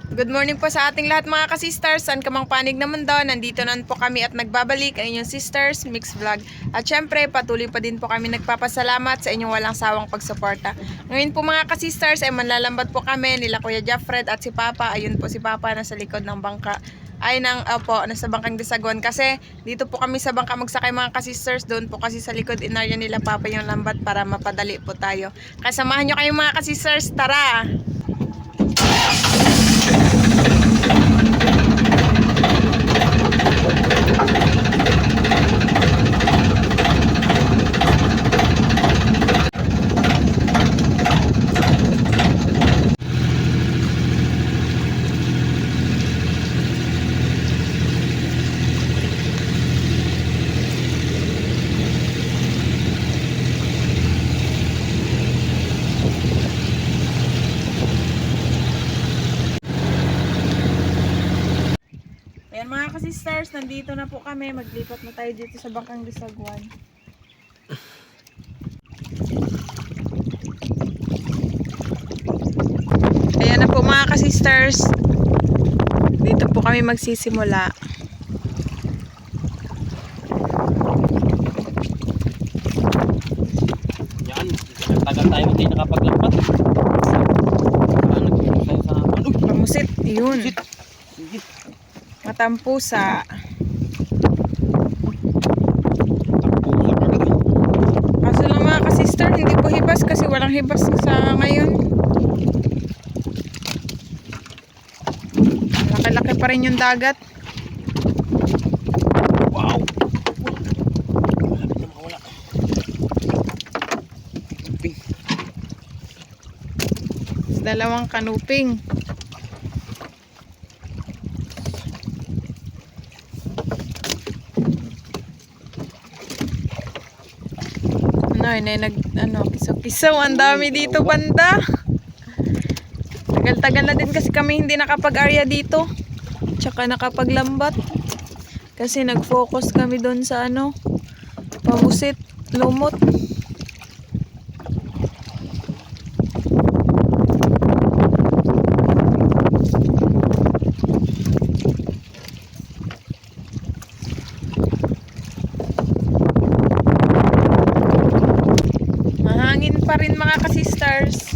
Good morning po sa ating lahat mga ka-sisters. Saan ka mang panig na mundo, nandito na po kami at nagbabalik ang inyong sisters mix vlog. At syempre, patuloy pa din po kami nagpapasalamat sa inyong walang sawang pagsuporta. Ngayon po mga ka-sisters ay manlalambat po kami nila Kuya Jaffred at si Papa. Ayun po si Papa nasa likod ng bangka. Nasa bangkang Disaguan kasi dito po kami sa bangka magsakay mga ka-sisters. Doon po kasi sa likod inarya nila Papa yung lambat para mapadali po tayo. Kasamahan nyo kayo mga ka-sisters, tara! Ayan mga ka-sisters, nandito na po kami. Maglipat na tayo dito sa bangkang Disaguan. Ayan na po mga ka-sisters. Dito po kami magsisimula. Yan, tagal tayo hindi nakapaglambat. Pamusit, yun. Matampusa. Kaso lang mga ka-sister, hindi po hibas kasi walang hibas sa ngayon. Laki-laki pa rin yung dagat. Wow! Malapit na makawala. Dalawang kanuping. Kisaw-kisaw. Ang dami dito banda. Tagal-tagal na din kasi kami hindi nakapag-area dito. Tsaka nakapaglambat. Kasi nag-focus kami doon sa pamusit, lumot. Pa rin mga ka-sisters.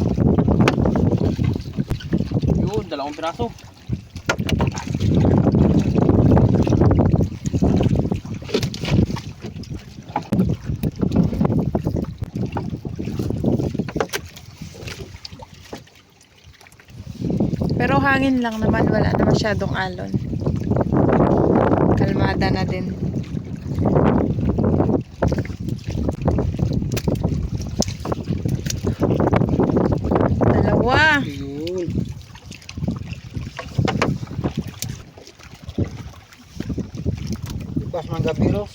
Yun, 2 piraso. Pero hangin lang naman, wala na masyadong alon. Kalmada na din. Dalawa. Yun. Hibas mga gabiros.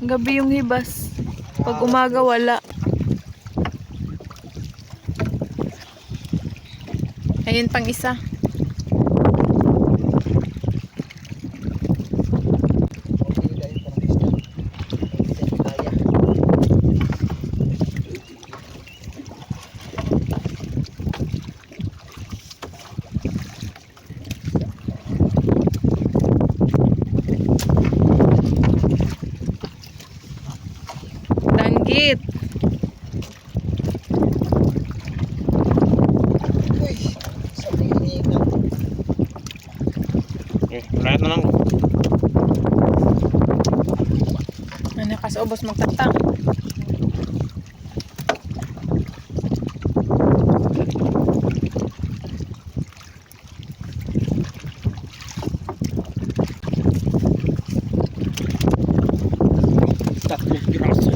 Gabi yung hibas. Pag umaga wala. Ayun pang isa. Danggit. Lahat na lang. Kasubos magtatang. Tatlong piraso.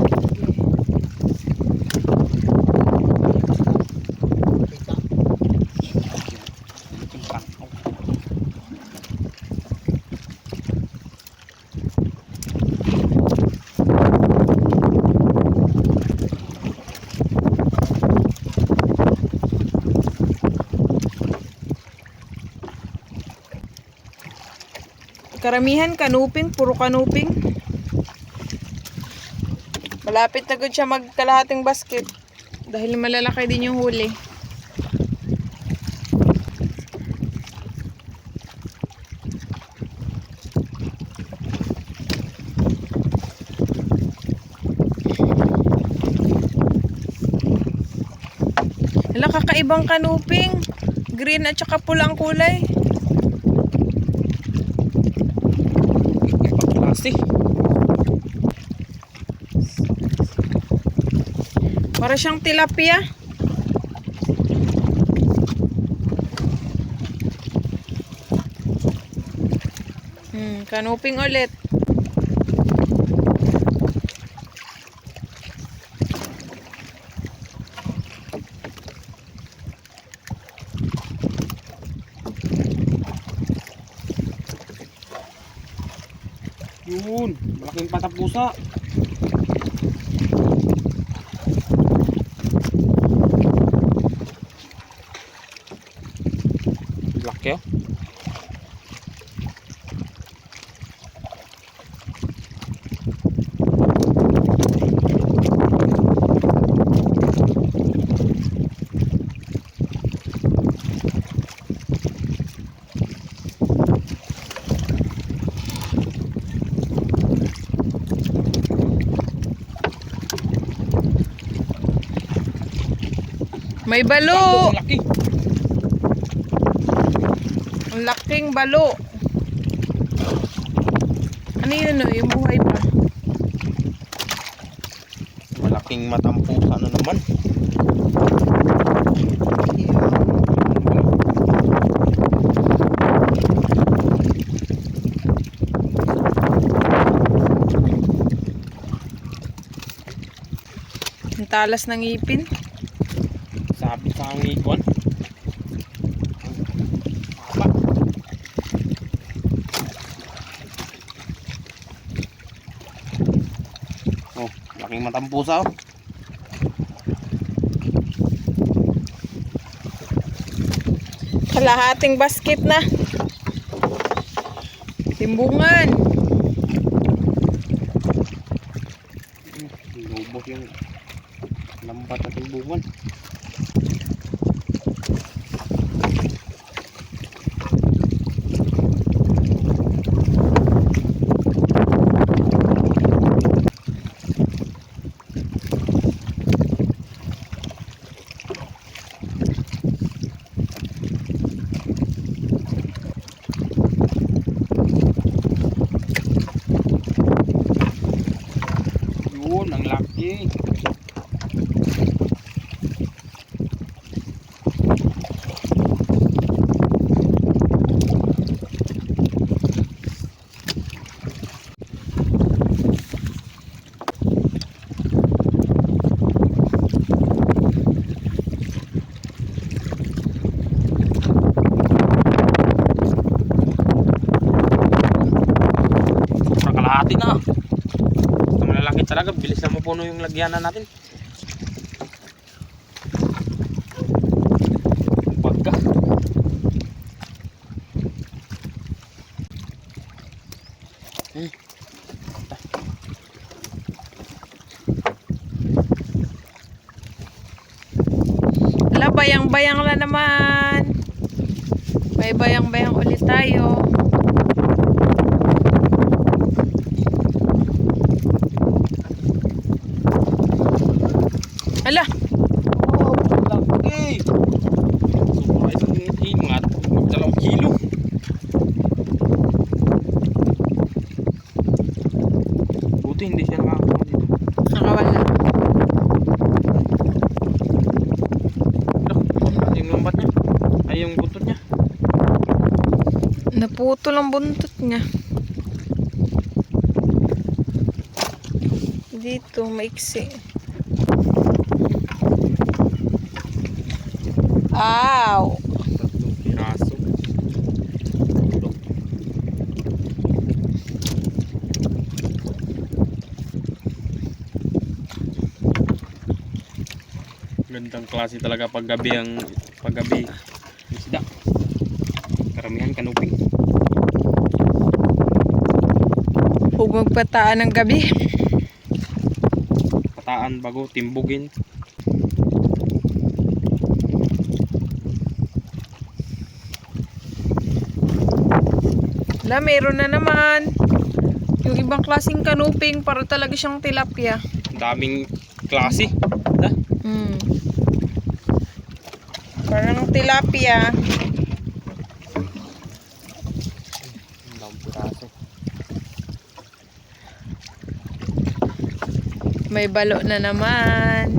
Karamihan kanuping, puro kanuping. Malapit na good siya magkalahating basket dahil malalaki din yung huli. kakaibang kanuping. Green at saka pulang kulay. Ibang klase. Para siyang tilapia. Kanuping ulit. Yun, malaking patapusa. Laki oh. May balo. Ang laki. Ang laking balo. Ano yun no? Yung buhay pa. Malaking matampusa na naman. Ang talas ng ngipin. Sabi sa ngikon. Apa? Oh, laking matampusa oh. Kalahating basket na. Timbungan. Lubos yung lambat at timbungan. Yun, ang laki. Sobrang kalahati na. Ito malalaki talaga. Bilis na mapuno yung lagyanan natin. Pagka. Ala, bayang-bayang la naman. May bayang-bayang ulit tayo. Ala, Oh, laki. Sobra isang ingat. 2 kilo. Buti hindi siya nakakakuha dito. nakawala. Yung lambat niya. Ay, yung buntot niya. Naputol ang buntot niya. Dito, maiksi. Ow! 3 piraso. Gandang klase talaga paggabi ang isda. Karamihan kanuping. Huwag magpataan ng gabi. Pataan bago timbugin. Wala, meron na naman. Yung ibang klaseng kanuping para talaga siyang tilapia. Ang daming klase. Ha? Parang tilapia. Ang daming piraso. May balo na naman.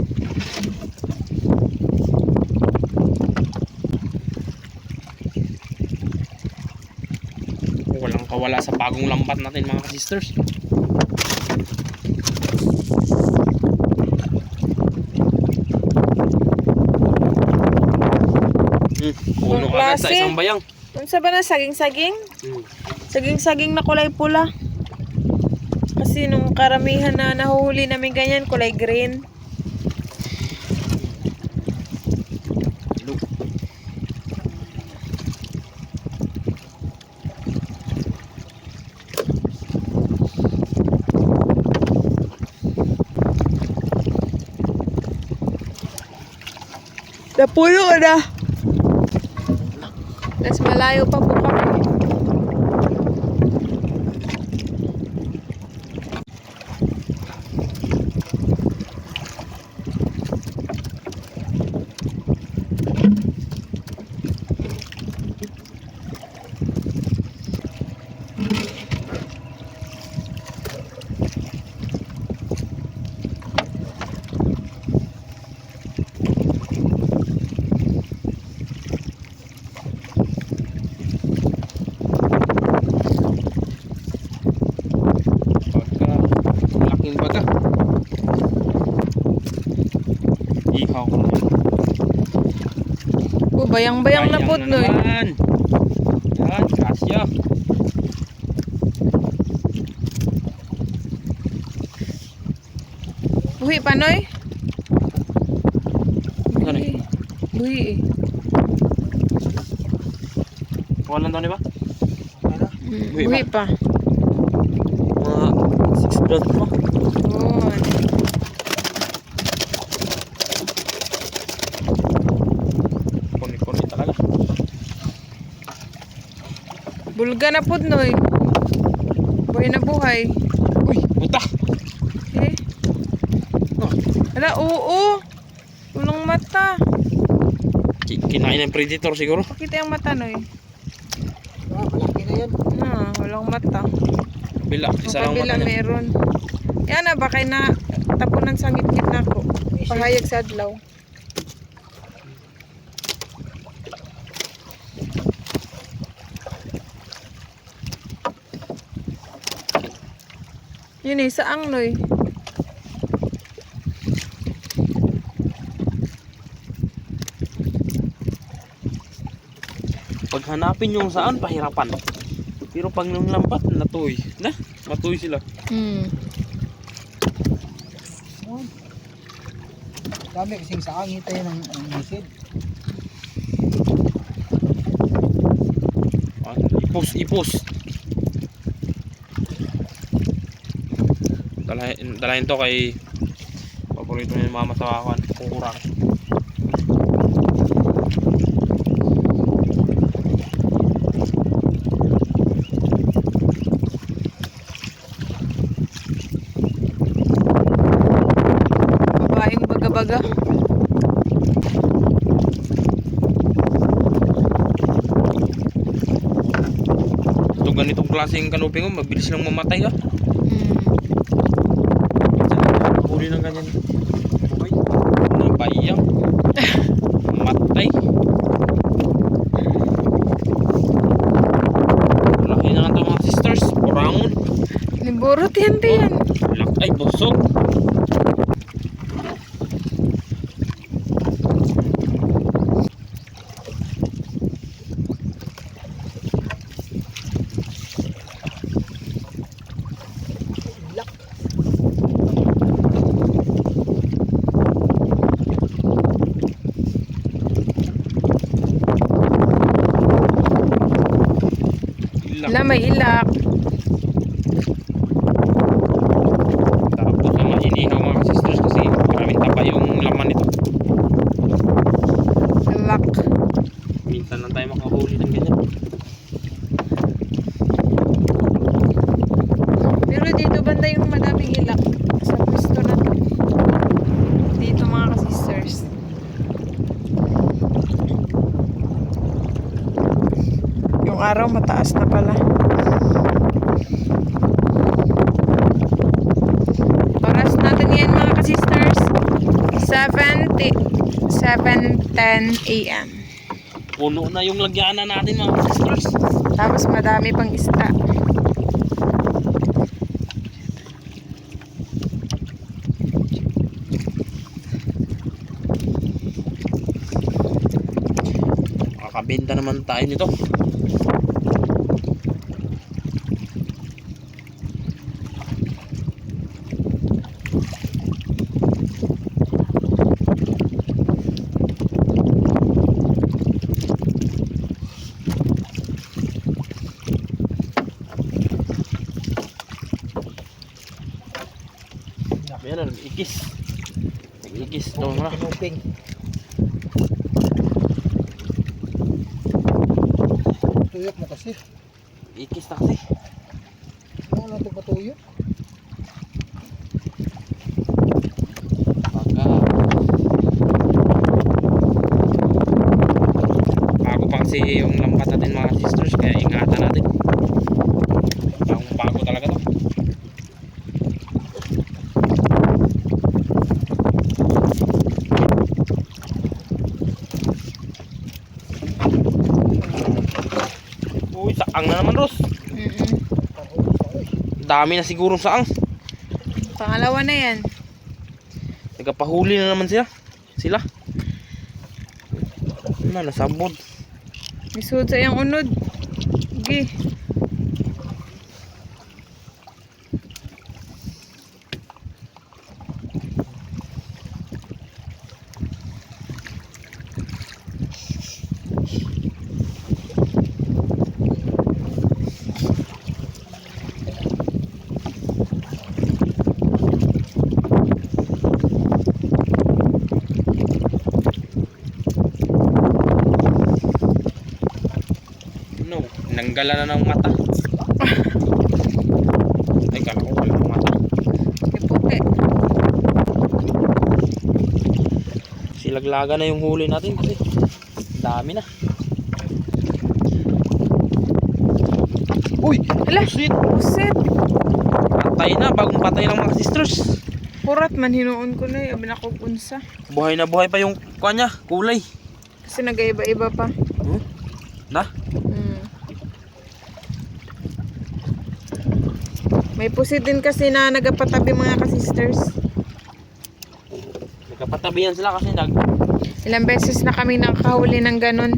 Walang kawala sa bagong lambat natin mga sisters. Puno Ang agad sa klase. isang bayang. Unsa ba na saging-saging? Saging-saging na kulay pula. Kasi nung karamihan na nahuhuli namin ganyan, kulay green. Look. Napuno na. Mas malayo pa po kami. Laking baga. Ihaw ko na. Bayang-bayang na po, Noy. naman. Yan, kasya. Buhi pa, Noy? Ano Buhi. Buhi eh. Walang daw ba? Buhi Buhi pa. Mga 6 blood pa. Yun. Kuni-kuni talaga. Bulga na po, Noy. Buhay na buhay. Uy, buta. Eh. Ala, oo. Ulong mata. Kinain ng predator siguro. Pakita yung mata, Noy. Malaki na yan. Walang mata. Bila, isa lang Kabila mata niya. meron. Yan na, baka na tapunan sa ngit-ngit na ko. Pahayag sa adlaw. Yun eh, saang, Noy. Pag hanapin yung saan, pahirapan. Pero pag nung lambat, natuy. Matuy sila. Dami kasing saang hintay ng misid. Ipos. Dalahin to kay paborito niya yung mama sa kawan. Kukurang. Babaeng baga-baga. Ito ganitong klaseng kanuping mabilis lang mamatay ah. Huli ng ganyan. Buhay. Nabayang. Matay. Laki na nga ito mga sisters. Orangon. Liburot yan din. Ay, busog. Wala, may ilak. Sarap po sa mga inihaw mga sisters kasi maraming tapa yung laman nito. Ilak. Minsan lang tayo makahuli ng ganyan. Pero dito banda yung madaming ilak. Sa pwesto na to. Dito mga ka-sisters. araw mataas na pala. Oras natin yan mga ka-sisters, 7:10 a.m. Puno na yung lagyanan natin mga sisters. Tapos madami pang isda. Makakabenta naman tayo nito. Ayan, nag-ikis. Nag-ikis daw na. Kinuping. Tuyok mo kasi. Ikis na kasi. Ano lang ito patuyok? Baka bago pa kasi yung lambat natin mga sisters, kaya ingatan natin. Bago talaga to. Uy, saang na naman, Ros. Dami na siguro saang. Pangalawa na yan. Nagpahuli na naman sila. Na, nasabod. Isud sa iyang unod. Okay. No, nanggala na ng mata. Ay, kala ko wala ng mata. Puti. Silaglaga na yung huli natin kasi dami na. Uy! Hala! Shit! Pusit! Patay na, bagong patay ng mga sisters. Purat man hinuon ko na eh. Abi na kong unsa. Buhay na buhay pa yung kanya, kulay. Kasi nagaiba-iba pa. Na? May pusit din kasi na nagapatabi mga ka-sisters. Nagkapatabihan sila kasi Ilang beses na kami nakahuli ng ganun.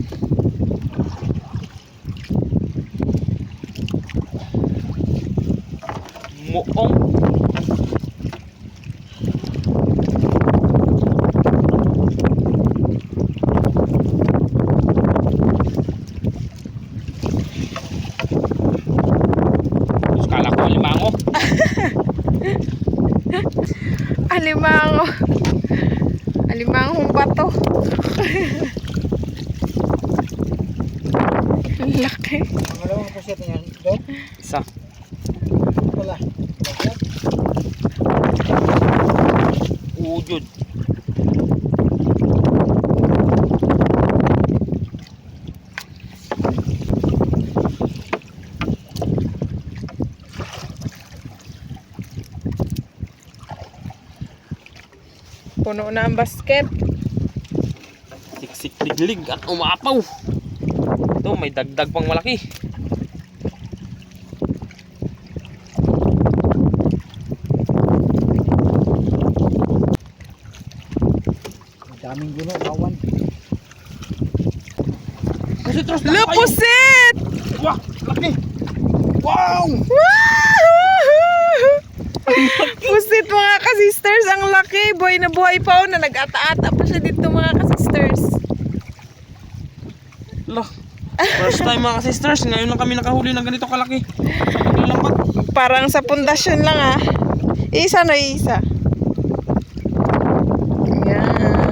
muong. Terus kala ko alimango. Alimango. Alimangong bato. Ang laki. Pangalawang pusit niyan. Dok, Isa. wala. Lagyan. Ujud. Puno na ang basket. Siksik liglig at umapaw. Ito may dagdag pang malaki. Ang daming guno, kawan. Pusit Ros, Lupusit! wah, laki. Wow! Pusit mga ka-sisters, ang laki. Buhay na buhay pa na nag-ata-ata pa siya dito mga ka-sisters. Lah. First time mga sisters, ngayon lang kami nakahuli ng ganito kalaki. Lambat. Parang sa pundasyon lang ah. Isa na isa. Yan.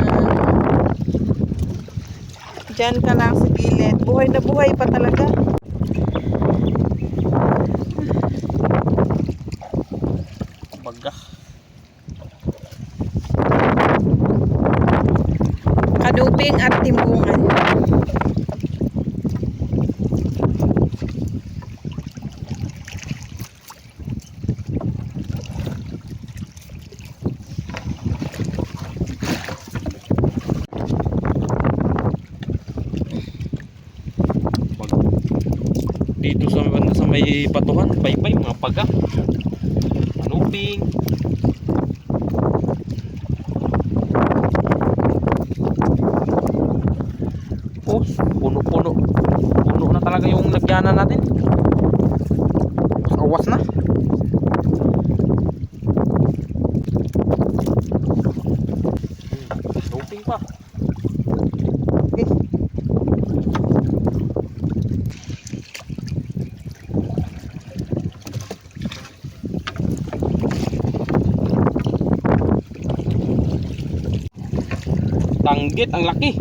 Diyan ka lang sa gilid. Buhay na buhay pa talaga. Baga. Kanuping at timbungan. Dito sa banda sa may batuhan, baybay, mga paga. Anuping. Oh, puno-puno. Puno na talaga yung lagyanan natin. Awas na. Anuping pa. Eh. Tanggit, ang laki.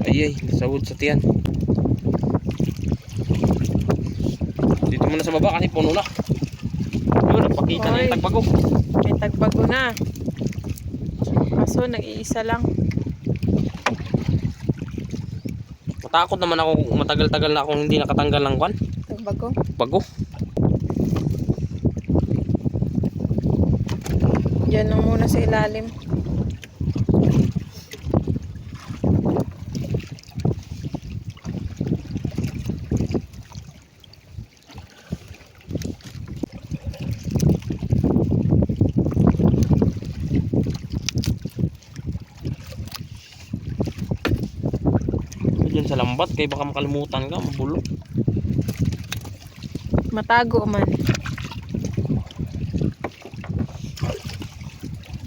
Ay, sahod sa tiyan. Dito muna sa baba kasi puno na. Yun, nagpakita na yung tagbago. May tagbago na. Kaso nag-iisa lang. Matakot naman ako, matagal-tagal na akong hindi nakatanggal ng kwan. Tagbago. Bago. Diyan lang muna sa ilalim. Diyan sa lambat, kaya baka makalimutan ka, mabulok. Matago man.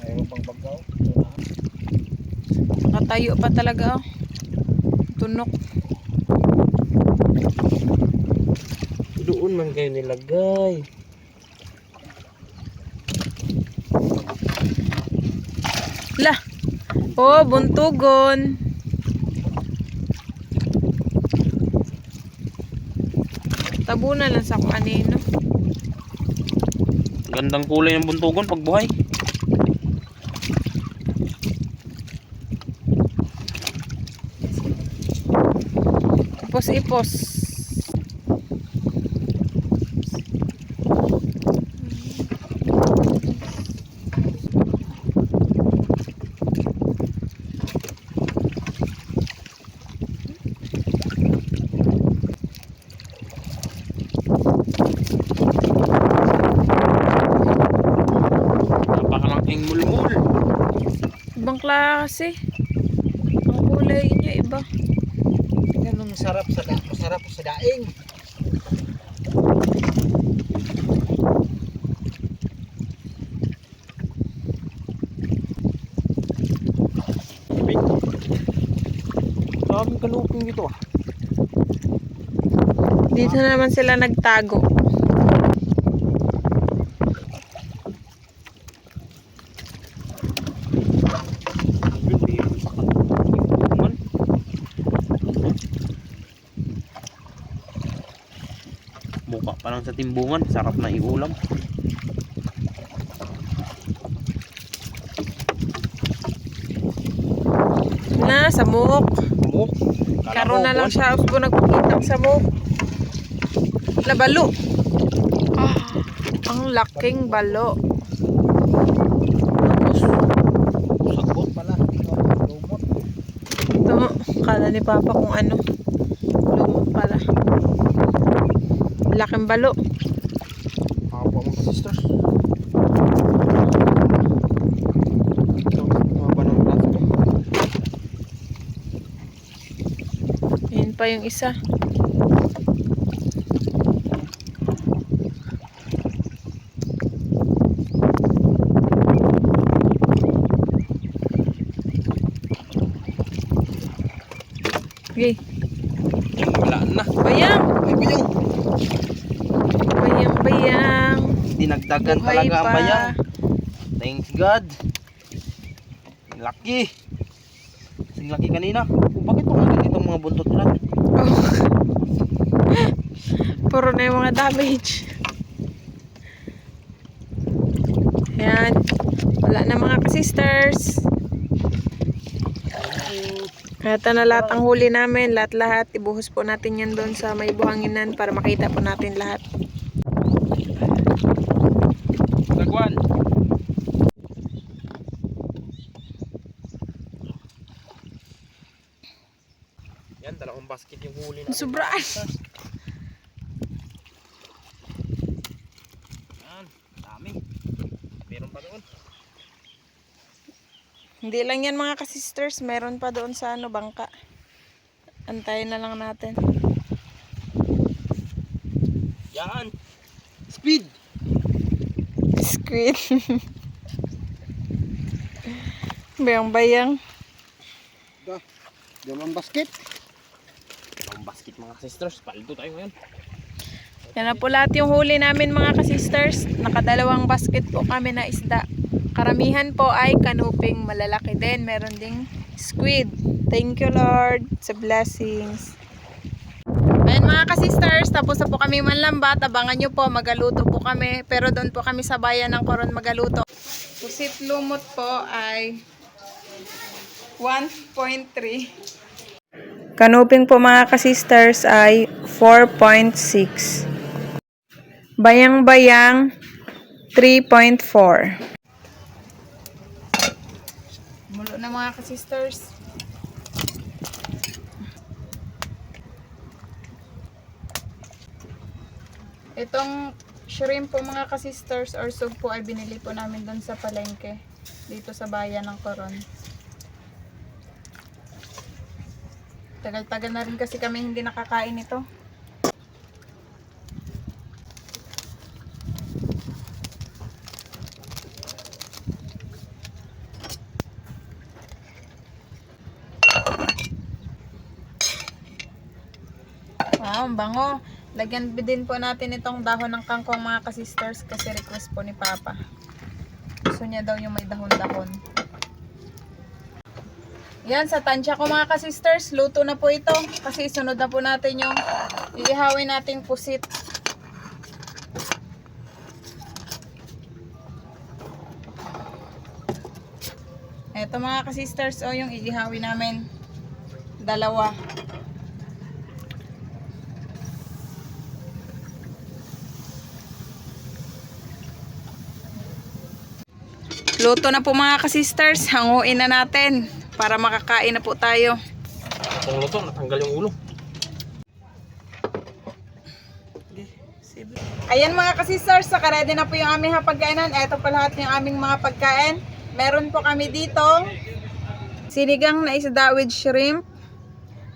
Mayroon pang bagaw. Nakatayo pa talaga oh. Tunok. Doon man kayo nilagay. Lah. Oh, buntugon. Tabunan lang sa kung anino. Gandang kulay ng buntugon pag buhay. Ipos-ipos. Napakalaking mulmul. Ibang klase. Ang kulay niya iba. Ganun masarap sa daing. Daming kaluping dito ah. Dito na naman sila nagtago. Mukha pa lang sa timbungan, sarap na iulam. Na, samok. Muk. Karoon na lang siya. Usbo nagpakita sa samok. Labalo. Ah, ang laking balo. Sagbot pala. Lumot. Ito, kala ni Papa kung ano. Lumot pala. Laking balo. Ako mga sisters. Ito, mga banang plato ko. Yun pa yung isa. Okay. Wala na. Bayang! Ay, bayang. Bayang, bayang. Dinagdagan Buhay talaga ang pa. bayang. Thanks God. Laki. Sing laki kanina. Kung bakit tumagal itong mga buntot nila? Oh. Puro na yung mga damage. Ayan. Wala na mga ka-sisters. Ito na lahat ang huli namin. Lahat-lahat. Ibuhos po natin yan doon sa may buhanginan para makita po natin lahat. Sagwan. Yan, 2 basket yung huli natin. Sobraan. Yan, dami. Meron pa doon. Hindi lang yan mga ka-sisters, meron pa doon sa ano, bangka. Antayin na lang natin. Yan. Speed. Squid. Bayang-bayang. Dalawang basket. Ang basket mga sisters, paldo tayo ngayon. Yan na po lahat yung huli namin mga ka-sisters. Nakadalawang basket po kami na isda. Karamihan po ay kanuping malalaki din. Meron ding squid. Thank you Lord sa blessings. Ayan mga ka-sisters, tapos na po kami manlambat. Abangan nyo po, magaluto po kami. Pero doon po kami sa bayan ng Coron magaluto. Pusit lumot po ay 1.3. Kanuping po mga ka-sisters ay 4.6. Bayang-bayang 3.4. Mulo na mga ka-sisters. Itong shrimp po mga ka-sisters or sug po ay binili po namin doon sa palengke. Dito sa bayan ng Coron. Tagal-tagal na rin kasi kami hindi nakakain ito. Wow, ang bango. Lagyan din po natin itong dahon ng kangkong mga ka-sisters kasi request po ni Papa. Gusto niya daw yung may dahon-dahon. Yan, sa tansya ko mga ka-sisters, luto na po ito. Kasi isunod na po natin yung iihawin nating pusit. Ito mga ka-sisters, oh, yung iihawin namin. 2. Luto na po mga ka-sisters, hanguin na natin para makakain na po tayo. Itong luto, natanggal yung ulo. Ayan mga ka-sisters, saka-ready na po yung aming hapagkainan. Ito pa lahat yung aming mga pagkain. Meron po kami dito sinigang na isda with shrimp,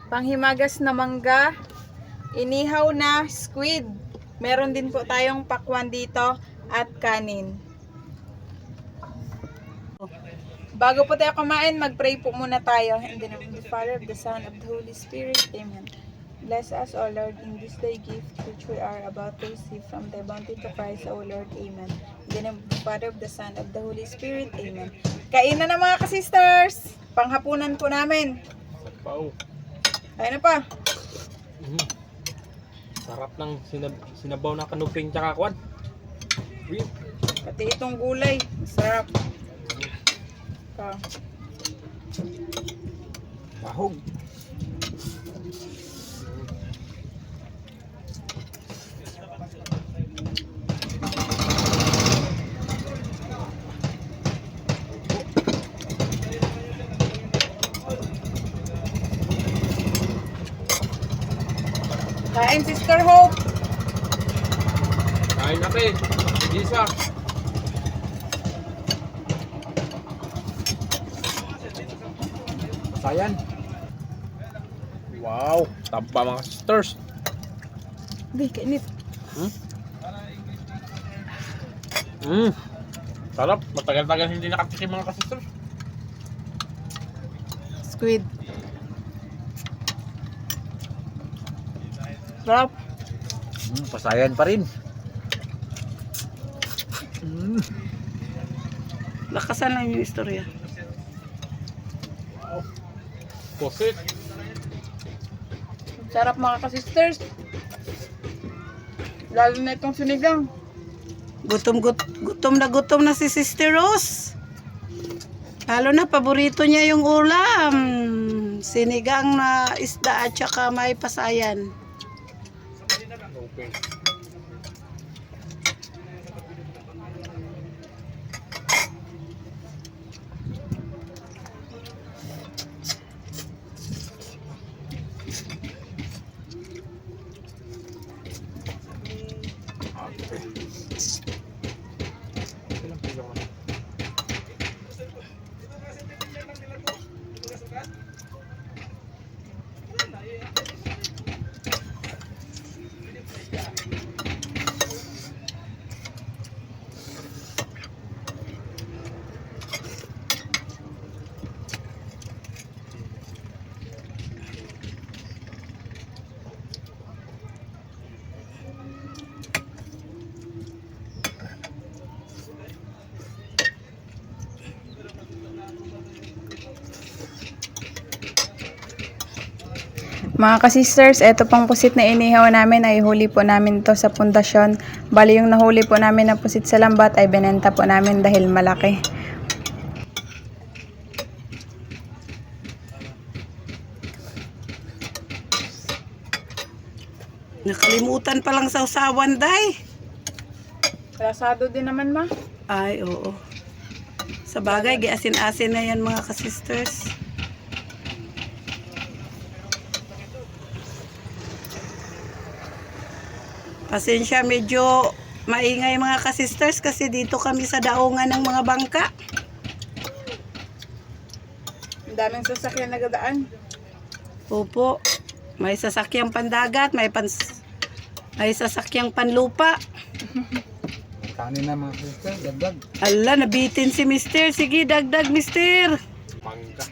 panghimagas na mangga, inihaw na squid. Meron din po tayong pakwan dito at kanin. Bago po tayo kumain, mag-pray po muna tayo. In the name of the Father, of the Son, of the Holy Spirit. Amen. Bless us, O Lord, in this day gift which we are about to receive from thy bounty to Christ, O Lord. Amen. In the name of the Father, of the Son, of the Holy Spirit. Amen. Kain na mga ka-sisters. Panghapunan po namin. Wow. Kain na pa. Sarap ng sinabaw na kanuping tsaka kwan. Pati itong gulay. Masarap. Bahog. Kain, Sister Hope. Kain natin. Gisa. Sayan. Wow, tamba mga sisters. Hindi, kainit. Sarap, matagal-tagal hindi nakatikim mga sisters. Squid. Sarap. Pasayan pa rin. Lakasan lang yung istorya. Pusit. Sarap mga ka-sisters. Lalo na itong sinigang. Gutom na si Sister Rose. Lalo na paborito niya yung ulam. Sinigang na isda at saka may pasayan. Okay. Mga ka-sisters, eto pong pusit na inihaw namin ay huli po namin to sa pundasyon. Bali yung nahuli po namin na pusit sa lambat ay binenta po namin dahil malaki. Nakalimutan pa lang sa usawan, day. Lasado din naman, ma. Ay, oo. Sa bagay, giasin-asin na yan mga ka-sisters. Pasensya, medyo maingay mga ka-sisters kasi dito kami sa daungan ng mga bangka. Ang daming sasakyan nagadaan. Opo, may sasakyang pandagat, may sasakyang panlupa. Kanin na mga sister, dagdag. Ala, nabitin si mister. Sige, dagdag mister. Mangga.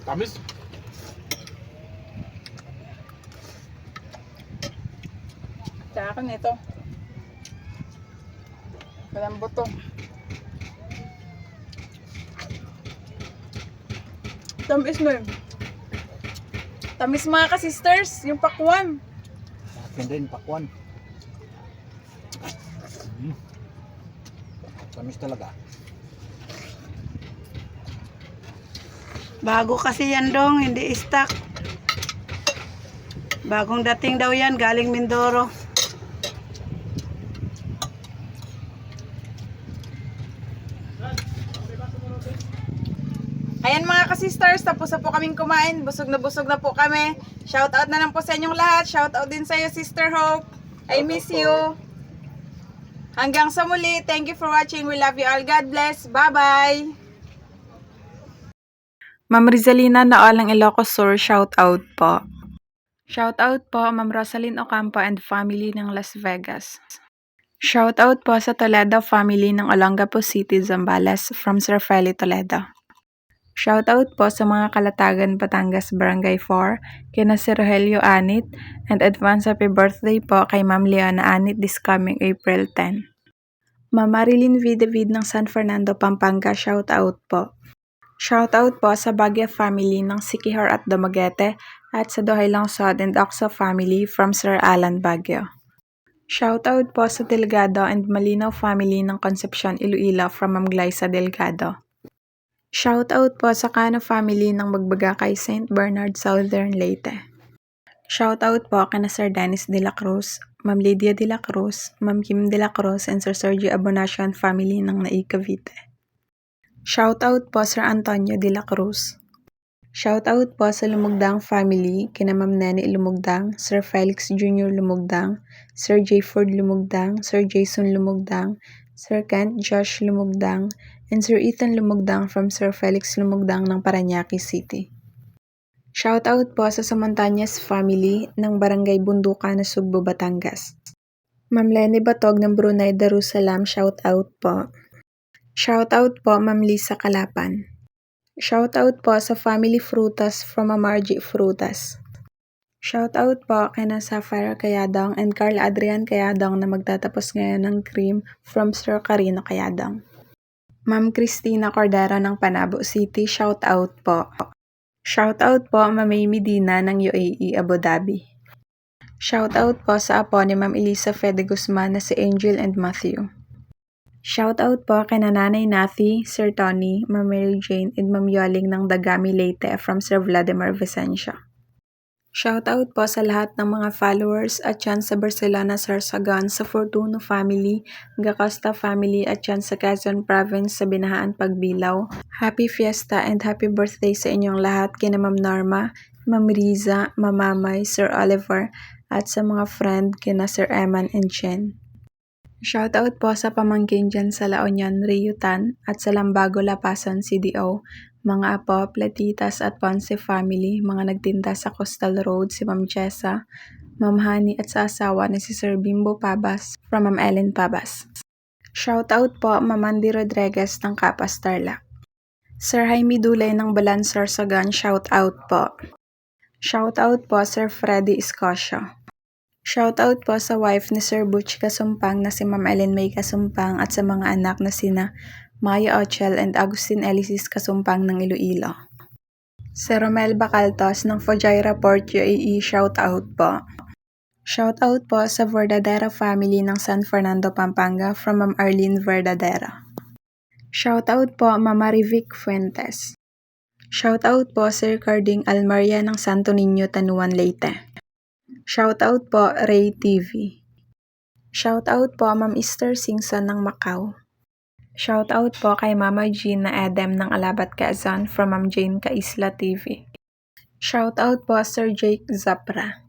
Tamis. Sa akin ito. Walang buto. Tamis na yun. Tamis mga ka-sisters, yung pakwan. Akin din, pakwan. Tamis talaga. Bago kasi yan dong, hindi stock. Bagong dating daw yan, galing Mindoro. Ayan mga ka-sisters, tapos na po kaming kumain. Busog na po kami. Shoutout na lang po sa inyong lahat. Shoutout din sa iyo, Sister Hope. I miss you. Hanggang sa muli. Thank you for watching. We love you all. God bless. Bye-bye. Ma'am Rizalina na Alang Ilocos Sur, shoutout po. Shoutout po, Ma'am Rosalyn Ocampo and family ng Las Vegas. Shoutout po sa Toledo family ng Olongapo City, Zambales from Sir Feli Toledo. Shoutout po sa mga Kalatagan, Batangas, Barangay 4, kina Sir Rogelio Anit, and advance happy birthday po kay Ma'am Leona Anit this coming April 10. Ma'am Marilyn V. David ng San Fernando, Pampanga, shoutout po. Shoutout po sa Bagya family ng Sikihor at Dumaguete at sa Dohay Langsod and Oxo family from Sir Alan Baguio. Shoutout po sa Delgado and Malinaw family ng Concepcion, Iloilo from Ma'am Glyza Delgado. Shoutout po sa Cano family ng Magbagakay, St. Bernard, Southern Leyte. Shoutout po kina Sir Dennis de la Cruz, Ma'am Lydia de la Cruz, Ma'am Kim de la Cruz, and Sir Sergio Abonacion family ng Naik, Cavite. Shoutout po Sir Antonio de la Cruz. Shoutout po sa Lumugdang family, kina Ma'am Nene Lumugdang, Sir Felix Jr. Lumugdang, Sir J. Ford Lumugdang, Sir Jason Lumugdang, Sir Kent Josh Lumugdang, and Sir Ethan Lumugdang from Sir Felix Lumugdang ng Parañaque City. Shoutout po sa Samontañas family ng Barangay Bundukan, Sugbo, Batangas. Ma'am Lenny Batog ng Brunei Darussalam, shoutout po. Shoutout po Ma'am Lisa Kalapan. Shoutout po sa Family Frutas from Amarji Frutas. Shoutout po kina Sapphire Kayadong and Carl Adrian Kayadong na magtatapos ngayon ng cream from Sir Carino Kayadong. Ma'am Christina Cordero ng Panabo City, shoutout po. Shoutout po Ma'am May Medina ng UAE, Abu Dhabi. Shoutout po sa apo ni Ma'am Elisa Fede Guzman na si Angel and Matthew. Shoutout po kina Nanay Nathy, Sir Tony, Ma'am Mary Jane, and Ma'am Yoling ng Dagami Leyte from Sir Vladimir Vicencio. Shoutout po sa lahat ng mga followers at yan sa Barcelona, Sarsagan, sa Fortuno family, Gacosta family at yan sa Quezon Province sa Binahaan, Pagbilaw. Happy Fiesta and happy birthday sa inyong lahat kina Ma'am Norma, Ma'am Riza, Ma'am Mamay, Sir Oliver at sa mga friend kina Sir Eman and Chen. Shoutout po sa pamangkin dyan sa La Union, Riyutan at sa Lambago, Lapasan, CDO. Mga apo, Platitas at Ponce family, mga nagtinda sa Coastal Road, si Ma'am Jessa, Ma'am Honey at sa asawa ni si Sir Bimbo Pabas from Ma'am Ellen Pabas. Shoutout po Ma'am Andy Rodriguez ng Kapas Tarlac. Sir Jaime Dulay ng Balan, Sarsagan, shoutout po. Shoutout po Sir Freddy Escosio. Shoutout po sa wife ni Sir Butch Kasumpang na si Ma'am Ellen May Kasumpang at sa mga anak na sina Maya Ochel and Agustin Elisis Kasumpang ng Iloilo. Sir Romel Bacaltos ng Fujairah Port UAE, shoutout po. Shoutout po sa Verdadera family ng San Fernando, Pampanga from Ma'am Arlene Verdadera. Shoutout po Mama Rivic Fuentes. Shoutout po Sir Carding Almaria ng Santo Niño, Tanuan, Leyte. Shoutout po Ray TV. Shoutout po Ma'am Esther Singson ng Macau. Shoutout po kay Mama Jean na Edem ng Alabat, Quezon from Ma'am Jane Kaisla TV. Shoutout po Sir Jake Zapra.